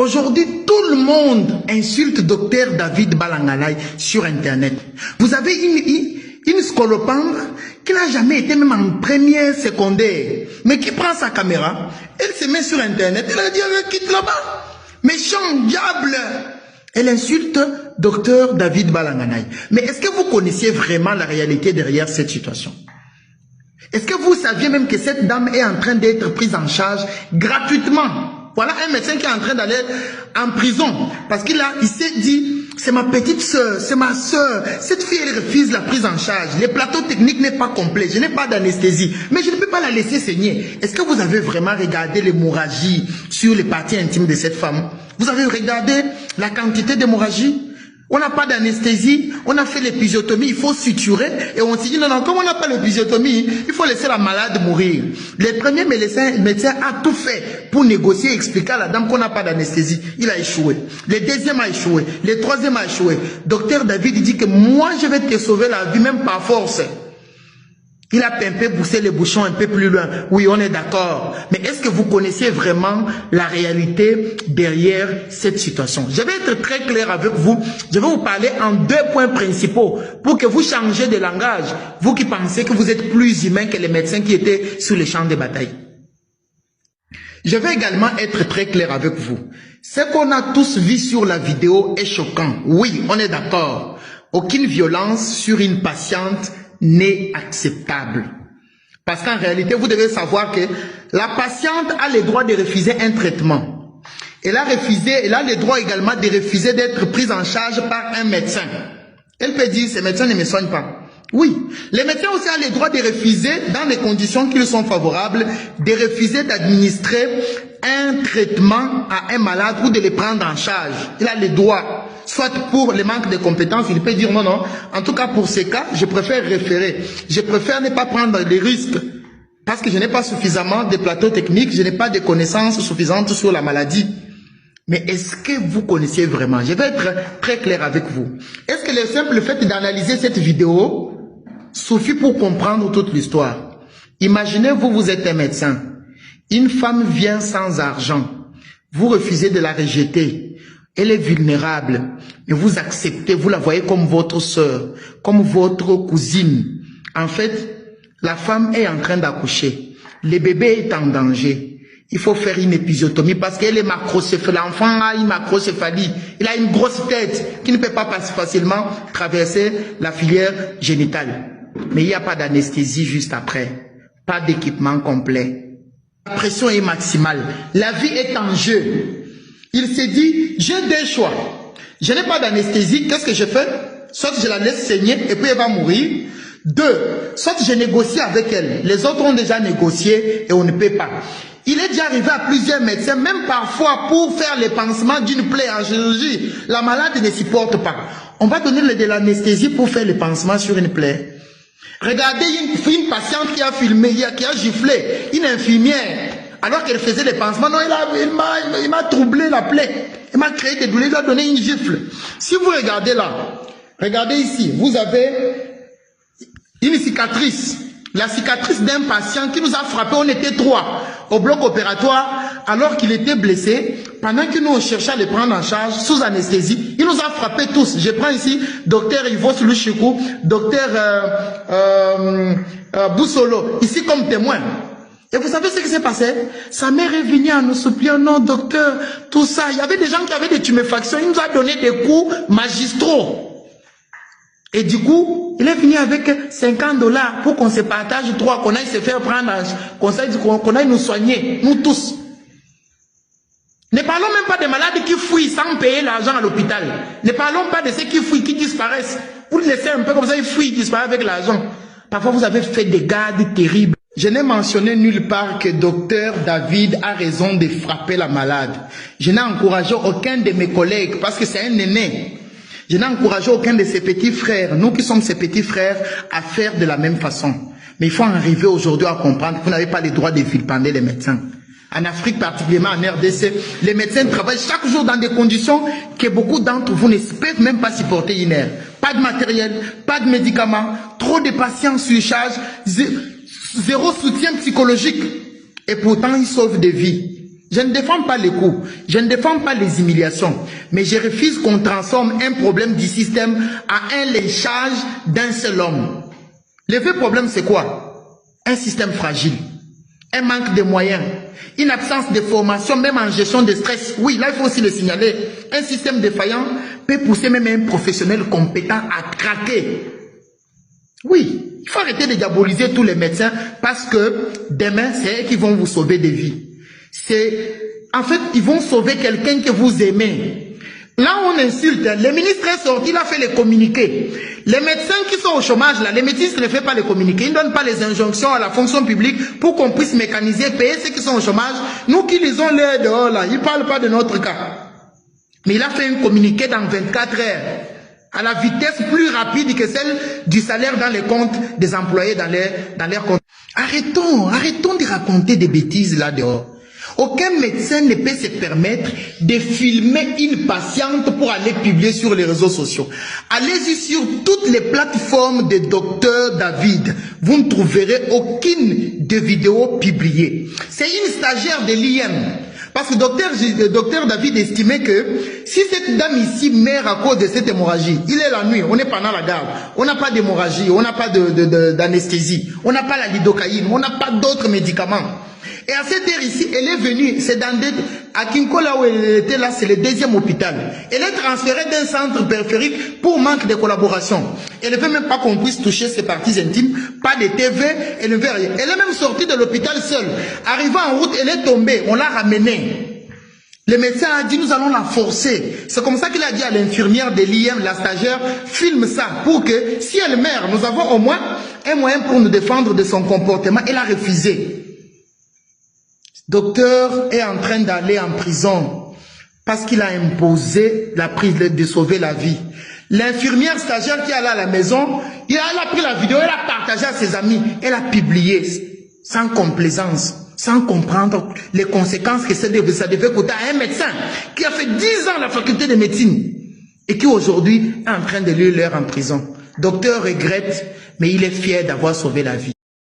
Aujourd'hui, tout le monde insulte Dr David Balangalai sur Internet. Vous avez une scolopendre qui n'a jamais été même en première secondaire, mais qui prend sa caméra, elle se met sur Internet, elle a dit elle quitte là-bas. Méchant diable. Elle insulte Dr David Balangalai. Mais est-ce que vous connaissiez vraiment la réalité derrière cette situation? Est-ce que vous saviez même que cette dame est en train d'être prise en charge gratuitement? Voilà un médecin qui est en train d'aller en prison parce qu'il s'est dit, c'est ma petite soeur, c'est ma soeur. Cette fille, elle refuse la prise en charge. Les plateaux techniques n'est pas complet. Je n'ai pas d'anesthésie, mais je ne peux pas la laisser saigner. Est-ce que vous avez vraiment regardé l'hémorragie sur les parties intimes de cette femme? Vous avez regardé la quantité d'hémorragie? On n'a pas d'anesthésie, on a fait l'épisiotomie, il faut suturer. Et on s'est dit, non, non, comme on n'a pas l'épisiotomie, il faut laisser la malade mourir. Les premiers médecins a tout fait pour négocier, expliquer à la dame qu'on n'a pas d'anesthésie. Il a échoué. Le deuxième a échoué. Le troisième a échoué. Docteur David dit que moi, je vais te sauver la vie, même par force. Il a un peu poussé les bouchons un peu plus loin. Oui, on est d'accord. Mais est-ce que vous connaissez vraiment la réalité derrière cette situation? Je vais être très clair avec vous. Je vais vous parler en 2 points principaux pour que vous changez de langage. Vous qui pensez que vous êtes plus humain que les médecins qui étaient sur les champs de bataille. Je vais également être très clair avec vous. Ce qu'on a tous vu sur la vidéo est choquant. Oui, on est d'accord. Aucune violence sur une patiente n'est acceptable. Parce qu'en réalité, vous devez savoir que la patiente a le droit de refuser un traitement. Elle a le droit également de refuser d'être prise en charge par un médecin. Elle peut dire, ces médecins ne me soignent pas. Oui, les médecins aussi ont le droit de refuser, dans les conditions qui lui sont favorables, de refuser d'administrer un traitement à un malade ou de le prendre en charge. Il a le droit. Soit pour le manque de compétences, il peut dire non, non. En tout cas, pour ces cas, je préfère référer. Je préfère ne pas prendre les risques parce que je n'ai pas suffisamment de plateaux techniques, je n'ai pas de connaissances suffisantes sur la maladie. Mais est-ce que vous connaissez vraiment? Je vais être très clair avec vous. Est-ce que le simple fait d'analyser cette vidéo suffit pour comprendre toute l'histoire? Imaginez-vous, vous êtes un médecin. Une femme vient sans argent. Vous refusez de la rejeter. Elle est vulnérable, mais vous acceptez, vous la voyez comme votre soeur, comme votre cousine. En fait, la femme est en train d'accoucher. Le bébé est en danger. Il faut faire une épisiotomie parce qu'elle est macrocéphale. L'enfant a une macrocéphalie. Il a une grosse tête qui ne peut pas facilement traverser la filière génitale. Mais il n'y a pas d'anesthésie juste après. Pas d'équipement complet. La pression est maximale. La vie est en jeu. Il s'est dit, j'ai 2 choix. Je n'ai pas d'anesthésie, qu'est-ce que je fais? Soit je la laisse saigner et puis elle va mourir. 2, soit je négocie avec elle. Les autres ont déjà négocié et on ne peut pas. Il est déjà arrivé à plusieurs médecins, même parfois pour faire les pansements d'une plaie en chirurgie. La malade ne supporte pas. On va donner de l'anesthésie pour faire les pansements sur une plaie. Regardez une patiente qui a filmé, qui a giflé, une infirmière. Alors qu'elle faisait les pansements, non, il m'a troublé la plaie. Il m'a créé des douleurs, il a donné une gifle. Si vous regardez là, regardez ici, vous avez une cicatrice. La cicatrice d'un patient qui nous a frappé, on était 3 au bloc opératoire, alors qu'il était blessé. Pendant que nous on cherchait à le prendre en charge sous anesthésie, il nous a frappé tous. Je prends ici docteur Yvos Lushikou, docteur Boussolo, ici comme témoin. Et vous savez ce qui s'est passé? Sa mère est venue en nous suppliant, non docteur, tout ça. Il y avait des gens qui avaient des tuméfactions, il nous a donné des coups magistraux. Et du coup, il est venu avec 50 $ pour qu'on se partage 3, qu'on aille se faire prendre, qu'on aille nous soigner, nous tous. Ne parlons même pas des malades qui fuient sans payer l'argent à l'hôpital. Ne parlons pas de ceux qui fuient, qui disparaissent. Vous les laissez un peu comme ça, ils fuient, ils disparaissent avec l'argent. Parfois, vous avez fait des gardes terribles. Je n'ai mentionné nulle part que docteur David a raison de frapper la malade. Je n'ai encouragé aucun de mes collègues parce que c'est un aîné. Je n'ai encouragé aucun de ses petits frères, nous qui sommes ses petits frères, à faire de la même façon. Mais il faut arriver aujourd'hui à comprendre que vous n'avez pas le droit de vilipender les médecins. En Afrique, particulièrement en RDC, les médecins travaillent chaque jour dans des conditions que beaucoup d'entre vous ne peuvent même pas supporter une heure. Pas de matériel, pas de médicaments, trop de patients sur charge, zéro soutien psychologique. Et pourtant, ils sauvent des vies. Je ne défends pas les coups, je ne défends pas les humiliations, mais je refuse qu'on transforme un problème du système à un léchage d'un seul homme. Le vrai problème, c'est quoi? Un système fragile, un manque de moyens, une absence de formation, même en gestion de stress. Oui, là, il faut aussi le signaler. Un système défaillant peut pousser même un professionnel compétent à craquer. Oui, il faut arrêter de diaboliser tous les médecins parce que demain, c'est eux qui vont vous sauver des vies. En fait, ils vont sauver quelqu'un que vous aimez. Là, on insulte. Le ministre est sorti, il a fait les communiqués. Les médecins qui sont au chômage, là, les ministres ne font pas les communiqués. Ils ne donnent pas les injonctions à la fonction publique pour qu'on puisse mécaniser, payer ceux qui sont au chômage. Nous qui lisons l'air dehors, là, ils ne parlent pas de notre cas. Mais il a fait un communiqué dans 24 heures, à la vitesse plus rapide que celle du salaire dans les comptes des employés dans leurs comptes. Arrêtons de raconter des bêtises là dehors. Aucun médecin ne peut se permettre de filmer une patiente pour aller publier sur les réseaux sociaux. Allez-y sur toutes les plateformes de Dr David. Vous ne trouverez aucune de vidéos publiées. C'est une stagiaire de l'IM. Parce que Dr David estimait que si cette dame ici meurt à cause de cette hémorragie, il est la nuit, on est pendant la garde, on n'a pas d'hémorragie, on n'a pas d'anesthésie, on n'a pas la lidocaïne, on n'a pas d'autres médicaments. Et à cette heure ici, elle est venue, c'est à Kinkola où elle était là, c'est le deuxième hôpital. Elle est transférée d'un centre périphérique pour manque de collaboration. Elle ne veut même pas qu'on puisse toucher ses parties intimes, pas de TV, elle ne veut rien. Elle est même sortie de l'hôpital seule. Arrivant en route, elle est tombée, on l'a ramenée. Le médecin a dit, nous allons la forcer. C'est comme ça qu'il a dit à l'infirmière de l'IM, la stagiaire, filme ça pour que si elle meurt, nous avons au moins un moyen pour nous défendre de son comportement. Elle a refusé. Docteur est en train d'aller en prison parce qu'il a imposé la prise de sauver la vie. L'infirmière stagiaire qui est allée à la maison, elle a pris la vidéo, elle a partagé à ses amis, elle a publié sans complaisance, sans comprendre les conséquences que ça devait coûter à un médecin qui a fait 10 ans à la faculté de médecine et qui aujourd'hui est en train de lui l'heure en prison. Docteur regrette, mais il est fier d'avoir sauvé la vie.